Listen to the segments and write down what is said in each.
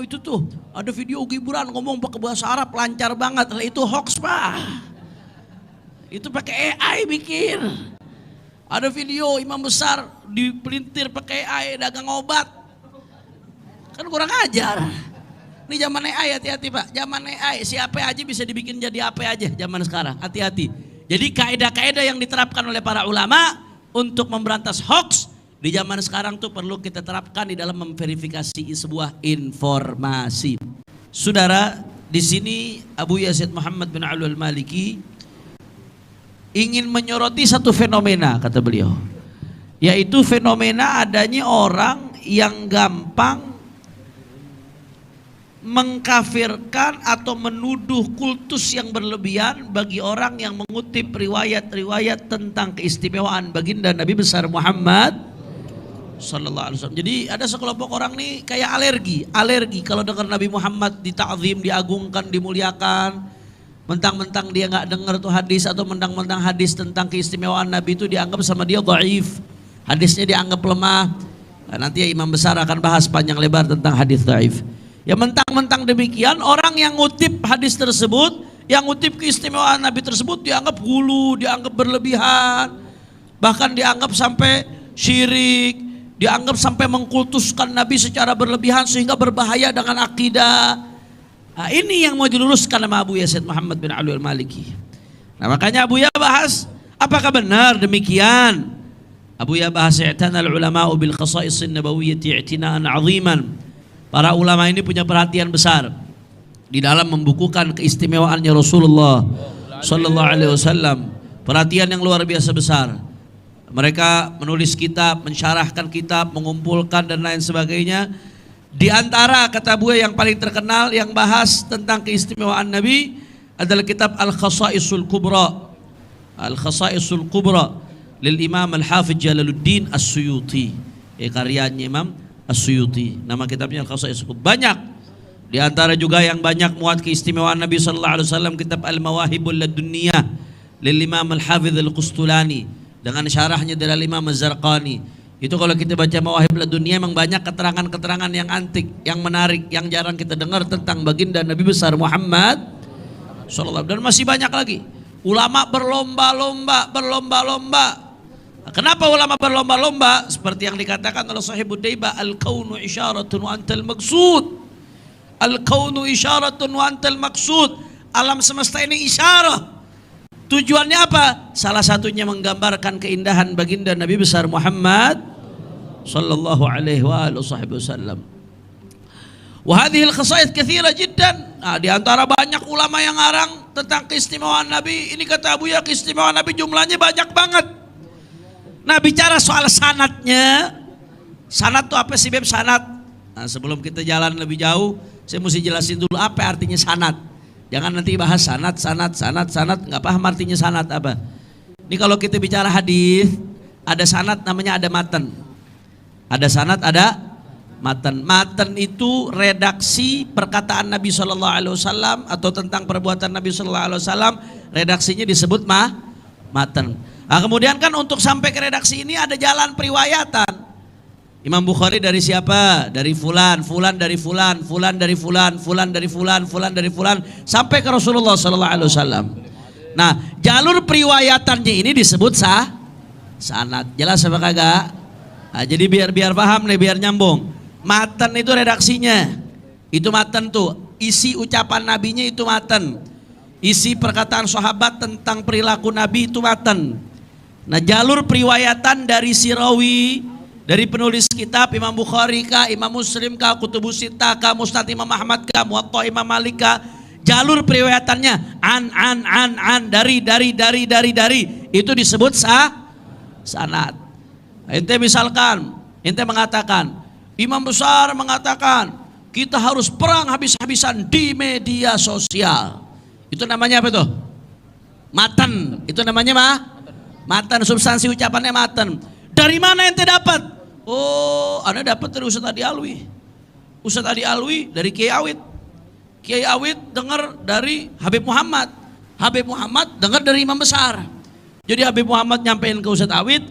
itu tuh ada video Gibran ngomong pakai bahasa Arab lancar banget. Lah itu hoax Pak. Itu pakai AI bikin. Ada video imam besar dipelintir pakai AI dagang obat. Kan kurang ajar. Ini zaman AI, hati-hati Pak. Zaman AI siapa aja bisa dibikin jadi apa aja zaman sekarang. Hati-hati. Jadi kaidah-kaidah yang diterapkan oleh para ulama untuk memberantas hoax di zaman sekarang tuh perlu kita terapkan di dalam memverifikasi sebuah informasi. Saudara, di sini Abuya Said Muhammad bin Ali Al-Maliki ingin menyoroti satu fenomena, kata beliau, yaitu fenomena adanya orang yang gampang mengkafirkan atau menuduh kultus yang berlebihan bagi orang yang mengutip riwayat-riwayat tentang keistimewaan baginda Nabi besar Muhammad Sallallahu Alaihi Wasallam. Jadi ada sekelompok orang nih kayak alergi kalau dengar Nabi Muhammad ditakzim, diagungkan, dimuliakan, mentang-mentang dia nggak dengar tuh hadis atau mentang-mentang hadis tentang keistimewaan Nabi itu dianggap sama dia dhaif, hadisnya dianggap lemah. Nah, nanti ya imam besar akan bahas panjang lebar tentang hadis dhaif. Ya mentang-mentang demikian orang yang ngutip hadis tersebut, yang ngutip keistimewaan Nabi tersebut dianggap hulu, dianggap berlebihan, bahkan dianggap sampai syirik, dianggap sampai mengkultuskan Nabi secara berlebihan sehingga berbahaya dengan akidah. Nah, ini yang mau diluruskan sama Abuya Said Muhammad bin Ali Al-Maliki. Nah, makanya Abuya bahas, apakah benar demikian? Abuya bahas i'tanal ulama'u bil khasa'is nabawiyyati i'tinaan 'aziman. Para ulama ini punya perhatian besar di dalam membukukan keistimewaannya Rasulullah sallallahu alaihi wasallam. Perhatian yang luar biasa besar. Mereka menulis kitab, mensyarahkan kitab, mengumpulkan dan lain sebagainya. Di antara kata Buya yang paling terkenal yang bahas tentang keistimewaan Nabi adalah kitab Al-Khasa'isul Kubra. Al-Khasa'isul Kubra lil Imam Al-Hafidh Jalaluddin As-Suyuti. Karyanya Imam As-Suyuti. Nama kitabnya Al-Khasa'isul Kubra. Banyak. Di antara juga yang banyak muat keistimewaan Nabi sallallahu alaihi wasallam kitab Al-Mawahibul Ladunniyah lil Imam Al-Hafidh Al-Qustulani dengan syarahnya dari Imam Az-Zarqani. Itu kalau kita baca Mawahib Ladunia memang banyak keterangan-keterangan yang antik, yang menarik, yang jarang kita dengar tentang baginda Nabi besar Muhammad sallallahu alaihi wasallam. Dan masih banyak lagi. Ulama berlomba-lomba. Kenapa ulama berlomba-lomba? Seperti yang dikatakan oleh Sahibud Daibah, al-kaunu isyaratun wa antal maqsud. Al-kaunu isyaratun wa antal maqsud. Alam semesta ini isyarah. Tujuannya apa? Salah satunya menggambarkan keindahan baginda Nabi besar Muhammad sallallahu alaihi wasallam. Wa hadhihi al-khasa'is katsira jiddan. Nah, di antara banyak ulama yang ngarang tentang keistimewaan Nabi, ini kata Abuya keistimewaan Nabi jumlahnya banyak banget. Nah, bicara soal sanadnya. Sanad itu apa sih, Beb? Sanad. Nah, sebelum kita jalan lebih jauh, saya mesti jelasin dulu apa artinya sanad. Jangan nanti bahas sanad, nggak paham artinya sanad apa. Ini kalau kita bicara hadis, ada sanad namanya ada matan. Ada sanad, ada matan. Matan itu redaksi perkataan Nabi Shallallahu Alaihi Wasallam atau tentang perbuatan Nabi Shallallahu Alaihi Wasallam. Redaksinya disebut matan. Nah, kemudian kan untuk sampai ke redaksi ini ada jalan periwayatan. Imam Bukhari dari siapa? Dari fulan, fulan dari fulan, fulan dari fulan, fulan dari fulan, fulan dari fulan, sampai ke Rasulullah sallallahu alaihi wasallam. Nah, jalur periwayatannya ini disebut sanad. Jelas apa kagak? Nah, jadi biar paham nih, biar nyambung. Matan itu redaksinya. Itu matan tuh, isi ucapan nabinya itu matan. Isi perkataan sahabat tentang perilaku Nabi itu matan. Nah, jalur periwayatan dari si rawi, dari penulis kitab Imam Bukhari kah, Imam Muslim kah, Kutubus Sittah kah, Musnad Imam Ahmad kah, Muwatta Imam Malik kah, jalur periwayatannya an dari itu disebut sanad. Ente misalkan ente mengatakan imam besar mengatakan kita harus perang habis-habisan di media sosial, itu namanya apa tuh? Matan. Itu namanya matan, substansi ucapannya matan. Dari mana ente dapat? Oh, Anda dapat dari Ustadz Adi Alwi. Ustadz Adi Alwi dari Kiai Awid. Kiai Awid dengar dari Habib Muhammad. Habib Muhammad dengar dari imam besar. Jadi Habib Muhammad nyampein ke Ustadz Awid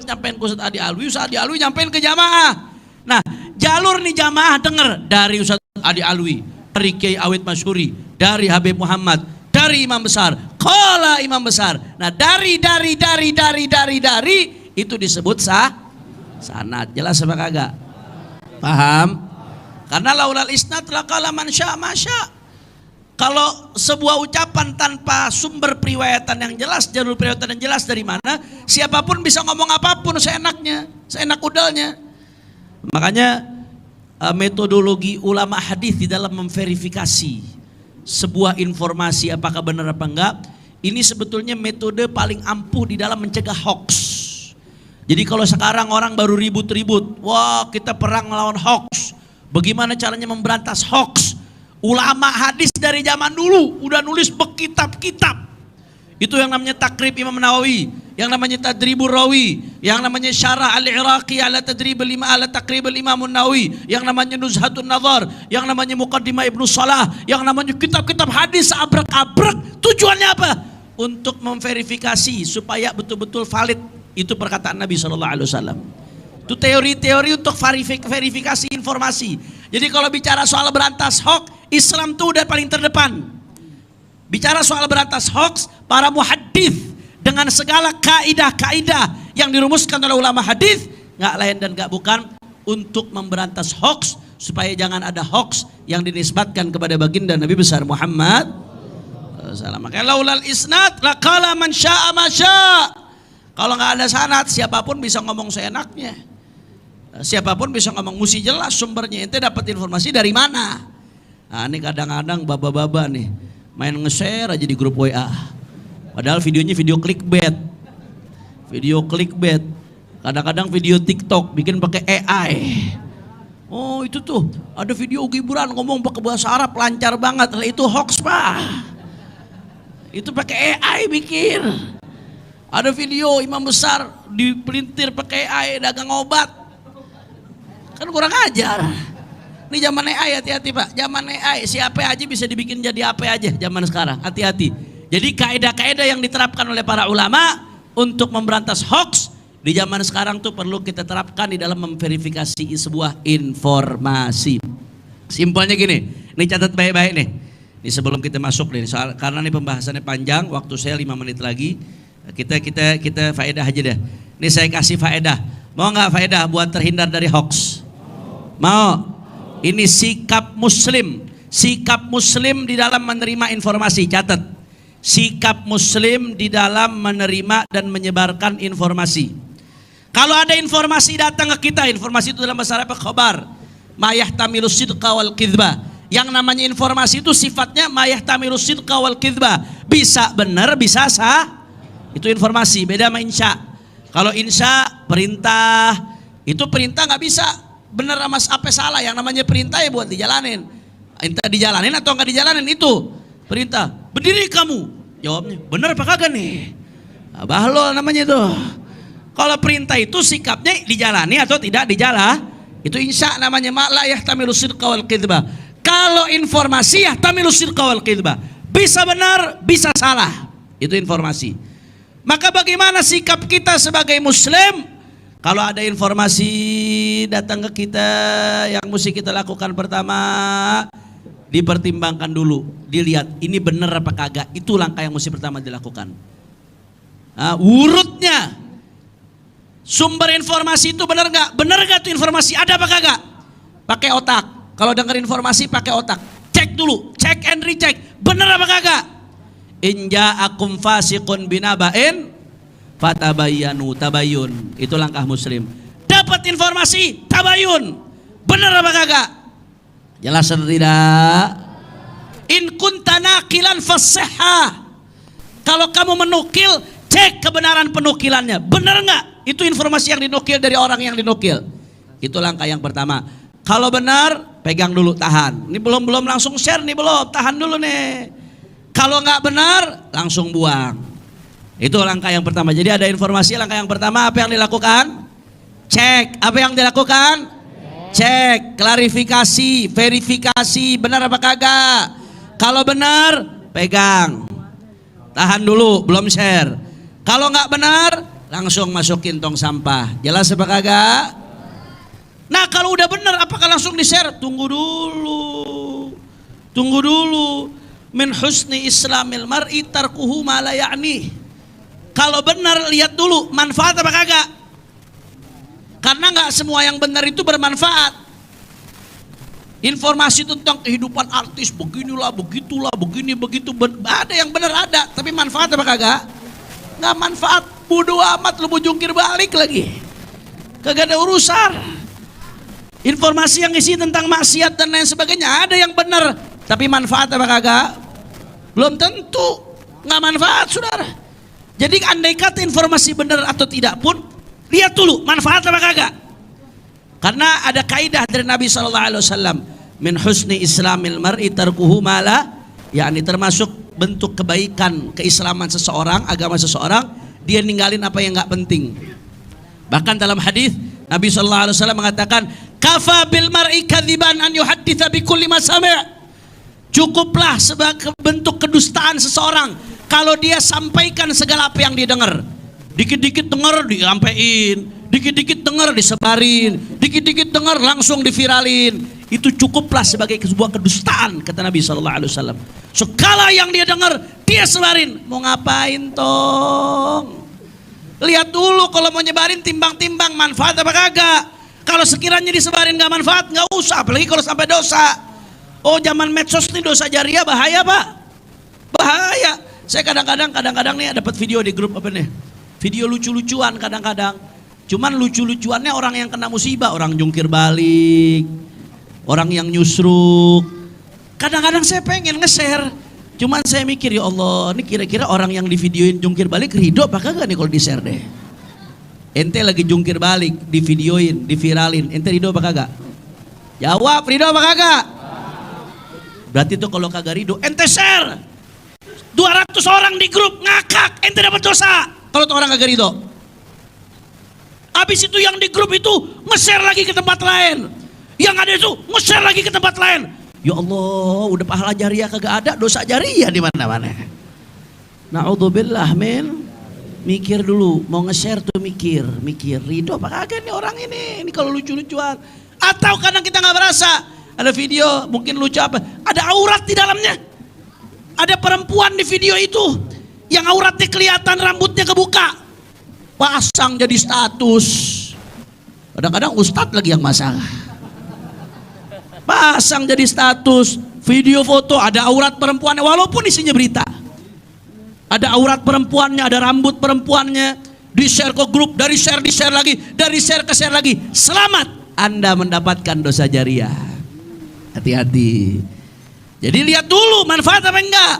nyampein ke Ustadz Adi Alwi, Ustadz Adi Alwi nyampein ke jamaah. Nah, jalur nih jamaah dengar dari Ustadz Adi Alwi, dari Kiai Awid Masyuri, dari Habib Muhammad, dari imam besar, qala imam besar. Nah, dari itu disebut sanad. Jelas apa kagak? Paham? Karena laulal isnad laqala man syaa ma syaa. Kalau sebuah ucapan tanpa sumber periwayatan yang jelas, jalur periwayatan yang jelas dari mana, siapapun bisa ngomong apapun seenaknya, seenak udalnya. Makanya metodologi ulama hadis di dalam memverifikasi sebuah informasi apakah benar apa enggak, ini sebetulnya metode paling ampuh di dalam mencegah hoax. Jadi kalau sekarang orang baru ribut-ribut, wah kita perang melawan hoax, bagaimana caranya memberantas hoax? Ulama hadis dari zaman dulu udah nulis berkitab-kitab. Itu yang namanya Takrib Imam Nawawi, yang namanya Tadribur Rawi, yang namanya Syarah Al-Iraqi ala Tadribul Imam ala Takribul Imam Nawawi, yang namanya Nuzhatun Nazar, yang namanya Muqaddimah Ibnu Salah, yang namanya kitab-kitab hadis abrak-abrak. Tujuannya apa? Untuk memverifikasi supaya betul-betul valid itu perkataan Nabi SAW. Itu teori-teori untuk verifikasi informasi. Jadi kalau bicara soal berantas hoax, Islam tuh udah paling terdepan. Bicara soal berantas hoax, para muhaddits dengan segala kaidah-kaidah yang dirumuskan oleh ulama hadis, nggak lain dan nggak bukan untuk memberantas hoax supaya jangan ada hoax yang dinisbatkan kepada baginda Nabi besar Muhammad SAW. Makanya laulal isnad laqala man syaa ma syaa. Kalau nggak ada sanad, siapapun bisa ngomong seenaknya. Siapapun bisa ngomong, mesti jelas sumbernya. Ente dapat informasi dari mana? Nah, ini kadang-kadang baba-baba nih main nge-share aja di grup WA. Padahal videonya video clickbait. Video clickbait. Kadang-kadang video TikTok bikin pakai AI. Oh, itu tuh ada video hiburan ngomong pakai bahasa Arab lancar banget. Lah itu hoax, Pak. Itu pakai AI bikin. Ada video imam besar dipelintir pakai AI dagang obat. Kan kurang ajar. Ini zaman AI, hati-hati Pak. Zaman AI siapa aja bisa dibikin jadi apa aja zaman sekarang. Hati-hati. Jadi kaidah-kaidah yang diterapkan oleh para ulama untuk memberantas hoax di zaman sekarang tuh perlu kita terapkan di dalam memverifikasi sebuah informasi. Simpelnya gini, ini catat baik-baik nih. Ini sebelum kita masuk nih, karena ini pembahasannya panjang, waktu saya 5 menit lagi. Kita faedah aja deh. Ini saya kasih faedah. Mau nggak faedah buat terhindar dari hoax? Mau? Ini sikap Muslim. Sikap Muslim di dalam menerima informasi. Catat. Sikap Muslim di dalam menerima dan menyebarkan informasi. Kalau ada informasi datang ke kita, informasi itu dalam bahasa Arab khabar. Ma yahtamilus sidqa wal kidba. Yang namanya informasi itu sifatnya ma yahtamilus sidqa wal kidba. Bisa benar, bisa sah. Itu informasi, beda sama insya. Kalau insya perintah, itu perintah nggak bisa bener sama apa salah. Yang namanya perintah ya buat dijalanin. Entah dijalanin atau nggak dijalanin, itu perintah. Berdiri kamu, jawabnya bener apa kagak nih? Bahlol namanya itu. Kalau perintah itu sikapnya dijalani atau tidak dijalan, itu insya namanya. La yahtamilu sidqa wal kidba. Kalau informasi yahtamilu sidqa wal kidba, bisa benar bisa salah, itu informasi. Maka bagaimana sikap kita sebagai Muslim? Kalau ada informasi datang ke kita, yang mesti kita lakukan pertama, dipertimbangkan dulu, dilihat ini benar apa kagak. Itu langkah yang mesti pertama dilakukan. Nah, urutnya, sumber informasi itu benar nggak? Benar nggak tuh informasi? Ada apa kagak? Pakai otak. Kalau dengar informasi pakai otak. Cek dulu, cek and recheck. Benar apa kagak? In ja'akum fasiqun binaba'in fatabayyanu, tabayun. Itu langkah Muslim. Dapat informasi, tabayun. Benar apa kagak? Jelas atau tidak? In kunta naqilan fasihha. Kalau kamu menukil, cek kebenaran penukilannya. Benar nggak? Itu informasi yang dinukil dari orang yang dinukil. Itu langkah yang pertama. Kalau benar, pegang dulu, tahan. Ini belum langsung share nih, belum. Tahan dulu nih. Kalau nggak benar, langsung buang. Itu langkah yang pertama. Jadi ada informasi, langkah yang pertama apa yang dilakukan? Cek. Apa yang dilakukan? Cek, klarifikasi, verifikasi, benar apa kagak. Kalau benar, pegang. Tahan dulu, belum share. Kalau nggak benar, langsung masukin tong sampah. Jelas apa kagak? Nah kalau udah benar, apakah langsung di-share? Tunggu dulu. Tunggu dulu. Min husni islamil mar'i tarkuhu ma la ya'ni. Kalau benar lihat dulu manfaat apa kagak. Karena nggak semua yang benar itu bermanfaat. Informasi tentang kehidupan artis beginilah, begitulah, begini, begitu. Ada yang benar ada, tapi manfaat apa kagak? Nggak manfaat. Bodoh amat, lu mau jungkir balik lagi. Kagak ada urusan. Informasi yang isi tentang maksiat dan lain sebagainya ada yang benar, tapi manfaat apa kagak? Belum tentu. Nggak manfaat, saudara. Jadi andai kata informasi benar atau tidak pun, lihat dulu manfaat apa kagak. Karena ada kaidah dari Nabi SAW, min husni islamil mar'i tarkuhu ma la, yakni termasuk bentuk kebaikan keislaman seseorang, agama seseorang, dia ninggalin apa yang nggak penting. Bahkan dalam hadis Nabi SAW mengatakan, kafa bil mar'i kadziban an yuhadditsa bi kulli ma sami'. Cukuplah sebagai bentuk kedustaan seseorang kalau dia sampaikan segala apa yang dia dengar. Dikit-dikit dengar disampein, dikit-dikit dengar disebarin, dikit-dikit dengar langsung diviralin. Itu cukuplah sebagai sebuah kedustaan, kata Nabi SAW. Segala yang dia dengar dia sebarin. Mau ngapain tong? Lihat dulu kalau mau nyebarin, timbang-timbang manfaat apa kagak. Kalau sekiranya disebarin gak manfaat, gak usah, apalagi kalau sampai dosa. Oh, zaman medsos ini dosa jariah, bahaya Pak. Bahaya. Saya kadang-kadang nih dapat video di grup apa nih? Video lucu-lucuan kadang-kadang. Cuman lucu-lucuannya orang yang kena musibah, orang jungkir balik, orang yang nyusruk. Kadang-kadang saya pengen nge-share. Cuman saya mikir, ya Allah, ini kira-kira orang yang di videoin jungkir balik ridho apa kagak nih kalau di-share deh. Ente lagi jungkir balik, di videoin, diviralin, ente ridho apa kagak? Jawab, ridho apa kagak? Berarti tuh kalau kagak ridho, ente share 200 orang di grup ngakak, ente dapat dosa. Kalau tuh orang kagak ridho. Habis itu yang di grup itu nge-share lagi ke tempat lain. Yang ada itu nge-share lagi ke tempat lain. Ya Allah, udah pahala jariah kagak ada, dosa jariah di mana-mana. Na'udzubillah min. Mikir dulu, mau nge-share tuh mikir ridho apa kagak nih orang ini. Ini kalau lucu-lucuan. Atau kadang kita nggak berasa, ada video mungkin lucu apa, ada aurat di dalamnya. Ada perempuan di video itu yang auratnya kelihatan, rambutnya kebuka. Pasang jadi status. Kadang-kadang ustadz lagi yang masalah. Pasang jadi status, video foto, ada aurat perempuannya walaupun isinya berita. Ada aurat perempuannya, ada rambut perempuannya, di-share ke grup, dari share di-share lagi, dari share ke share lagi. Selamat, Anda mendapatkan dosa jariah. Hati-hati. Jadi lihat dulu manfaat apa enggak.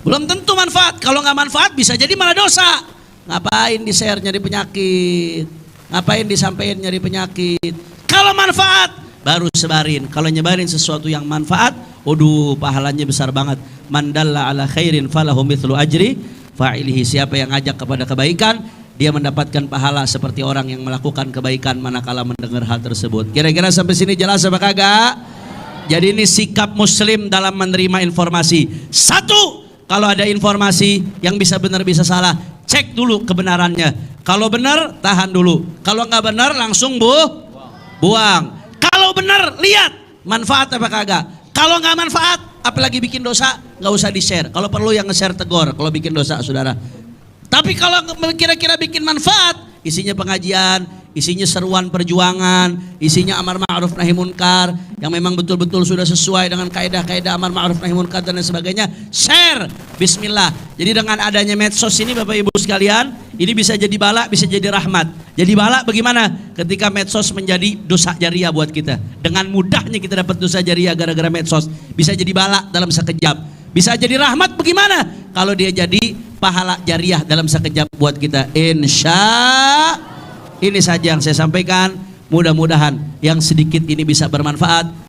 Belum tentu manfaat. Kalau nggak manfaat bisa jadi malah dosa. Ngapain di-share nyari penyakit? Ngapain disampaikan nyari penyakit? Kalau manfaat baru sebarin. Kalau nyebarin sesuatu yang manfaat, waduh pahalanya besar banget. Man dalla ala khairin falahu mithlu ajri fa'ilihi. Siapa yang ngajak kepada kebaikan, dia mendapatkan pahala seperti orang yang melakukan kebaikan manakala mendengar hal tersebut. Kira-kira sampai sini jelas apa kagak? Jadi ini sikap muslim dalam menerima informasi. Satu, kalau ada informasi yang bisa benar bisa salah, cek dulu kebenarannya. Kalau benar, tahan dulu. Kalau nggak benar, langsung buang. Kalau benar, lihat manfaat apa kagak. Kalau nggak manfaat, apalagi bikin dosa, nggak usah di-share. Kalau perlu yang nge-share tegur kalau bikin dosa, saudara. Tapi kalau kira-kira bikin manfaat, isinya pengajian, isinya seruan perjuangan, isinya amar ma'ruf nahi munkar yang memang betul-betul sudah sesuai dengan kaidah-kaidah amar ma'ruf nahi munkar dan lain sebagainya, share. Bismillah. Jadi dengan adanya medsos ini Bapak Ibu sekalian, ini bisa jadi bala, bisa jadi rahmat. Jadi bala bagaimana? Ketika medsos menjadi dosa jariah buat kita. Dengan mudahnya kita dapat dosa jariah gara-gara medsos. Bisa jadi bala dalam sekejap. Bisa jadi rahmat bagaimana? Kalau dia jadi pahala jariah dalam sekejap buat kita. Insya. Ini saja yang saya sampaikan. Mudah-mudahan yang sedikit ini bisa bermanfaat.